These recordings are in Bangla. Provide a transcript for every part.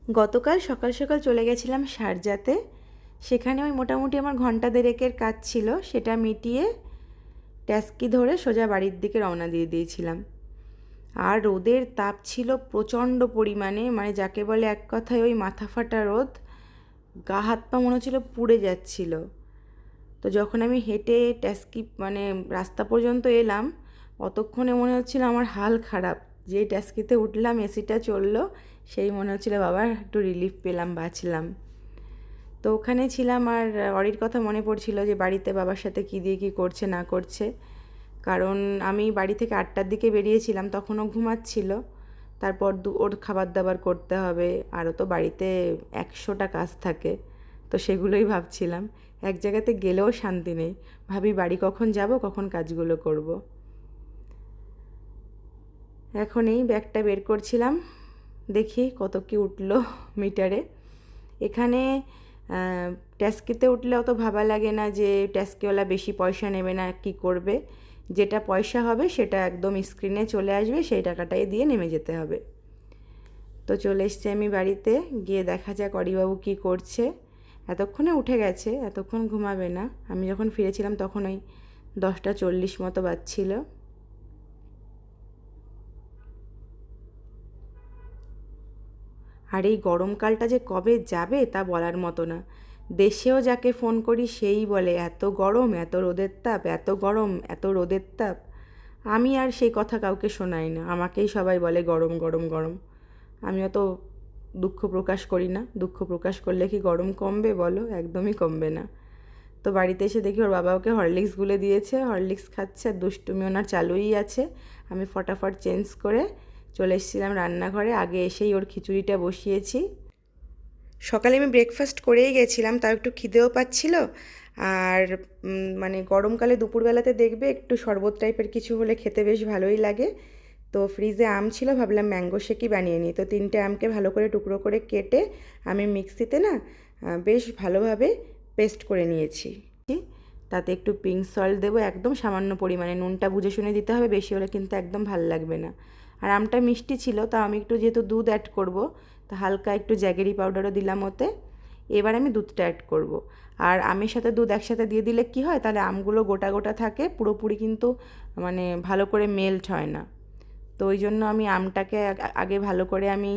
গতকাল সকাল সকাল চলে গেছিলাম শারজাতে। সেখানে ওই মোটামুটি আমার ঘন্টা দেড়েকের কাজ ছিল, সেটা মিটিয়ে ট্যাক্সি ধরে সোজা বাড়ির দিকে রওনা দিয়ে দিয়েছিলাম। আর রোদের তাপ ছিল প্রচণ্ড পরিমাণে, মানে যাকে বলে এক কথায় ওই মাথা ফাটা রোদ। গা হাত পা মনে হচ্ছিলো পুড়ে যাচ্ছিল। তো যখন আমি হেঁটে ট্যাক্সি মানে রাস্তা পর্যন্ত এলাম, অতক্ষণে মনে হচ্ছিল আমার হাল খারাপ। যেই ট্যাক্সিতে উঠলাম, এসিটা চললো, সেই মনে হচ্ছিলো বাবা একটু রিলিফ পেলাম, বাঁচলাম। তো ওখানে ছিলাম আর অরির কথা মনে পড়ছিল যে বাড়িতে বাবার সাথে কী দিয়ে কী করছে না করছে। কারণ আমি বাড়ি থেকে 8টার দিকে বেরিয়েছিলাম, তখনও ঘুমাচ্ছিল। তারপর ওর খাবার দাবার করতে হবে, আরও তো বাড়িতে 100টা কাজ থাকে। তো সেগুলোই ভাবছিলাম। এক জায়গাতে গেলেও শান্তি নেই, ভাবি বাড়ি কখন যাব, কখন কাজগুলো করব। এখন এই ব্যাগটা বের করছিলাম, দেখি কত কি উঠলো মিটারে। এখানে ট্যাক্সিতে উঠলে অত ভাবা লাগে না যে ট্যাক্সিওয়ালা বেশি পয়সা নেবে না কি করবে। যেটা পয়সা হবে সেটা একদম স্ক্রিনে চলে আসবে, সেই টাকাটাই দিয়ে নেমে যেতে হবে। তো চলে এসছি আমি বাড়িতে, গিয়ে দেখা যাক অরিবাবু কী করছে। এতক্ষণে উঠে গেছে, এতক্ষণ ঘুমাবে না। আমি যখন ফিরেছিলাম তখন ওই 10টা 40 মতো বাজছিল। আর এই গরমকালটা যে কবে যাবে তা বলার মতো না। দেশেও যাকে ফোন করি সেই বলে এত গরম, এত রোদের তাপ, এত গরম, এত রোদের তাপ। আমি আর সেই কথা কাউকে শোনাই না, আমাকেই সবাই বলে গরম গরম গরম। আমি অত দুঃখ প্রকাশ করি না। দুঃখ প্রকাশ করলে কি গরম কমবে বলো? একদমই কমবে না। তো বাড়িতে এসে দেখি ওর বাবা ওকে হরলিক্স গুলে দিয়েছে, হরলিক্স খাচ্ছে আর দুষ্টুমি ওনার চালুই আছে। আমি ফটাফট চেঞ্জ করে চলে এসেছিলাম রান্নাঘরে। আগে এসেই ওর খিচুড়িটা বসিয়েছি। সকালে আমি ব্রেকফাস্ট করেই গেছিলাম, তাও একটু খিদেও পাচ্ছিল। আর মানে গরমকালে দুপুরবেলাতে দেখবে একটু শরবত টাইপের কিছু হলে খেতে বেশ ভালোই লাগে। তো ফ্রিজে আম ছিল, ভাবলাম ম্যাঙ্গো শেকই বানিয়ে নিই। তো 3টে আমকে ভালো করে টুকরো করে কেটে আমি মিক্সিতে না বেশ ভালোভাবে পেস্ট করে নিয়েছি। তাতে একটু পিঙ্ক সল্ট দেবো, একদম সামান্য পরিমাণে। নুনটা বুঝে শুনে দিতে হবে, বেশি হলে কিন্তু একদম ভাল লাগবে না। আর আমটা মিষ্টি ছিল, তা আমি একটু যেহেতু দুধ অ্যাড করব, তা হালকা একটু জ্যাগেরি পাউডারও দিলাম ওতে। এবার আমি দুধটা অ্যাড করব। আর আমের সাথে দুধ একসাথে দিয়ে দিলে কি হয়, তাহলে আমগুলো গোটা গোটা থাকে, পুরোপুরি কিন্তু মানে ভালো করে মেল্ট হয় না। তো ওই জন্য আমি আমটাকে আগে ভালো করে আমি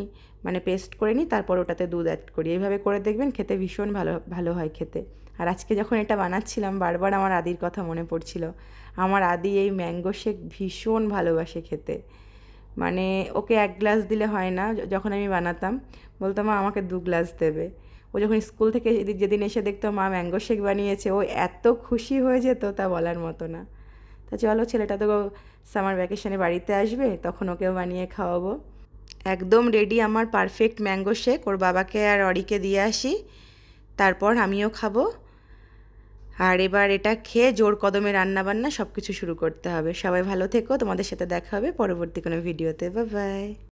মানে পেস্ট করে নিই, তারপর ওটাতে দুধ অ্যাড করি। এইভাবে করে দেখবেন খেতে ভীষণ ভালো ভালো হয় খেতে। আর আজকে যখন এটা বানাচ্ছিলাম, বারবার আমার আদির কথা মনে পড়ছিল। আমার আদি এই ম্যাঙ্গো শেক ভীষণ ভালোবাসে খেতে। মানে ওকে 1 গ্লাস দিলে হয় না, যখন আমি বানাতাম বলতো মা আমাকে 2 গ্লাস দেবে। ও যখন স্কুল থেকে যেদিন এসে দেখতো মা ম্যাঙ্গো শেক বানিয়েছে, ও এত খুশি হয়ে যেত তা বলার মতো না। তা চলো, ছেলেটা তো সামার ভ্যাকেশনে বাড়িতে আসবে, তখন ওকেও বানিয়ে খাওয়াবো। একদম রেডি আমার পারফেক্ট ম্যাঙ্গো শেক। ওর বাবাকে আর অরিকে দিয়ে আসি, তারপর আমিও খাবো। আর এবার এটা খেয়ে জোর কদমে রান্নাবান্না সব কিছু শুরু করতে হবে। সবাই ভালো থেকো, তোমাদের সাথে দেখা হবে পরবর্তী কোনো ভিডিওতে। Bye bye.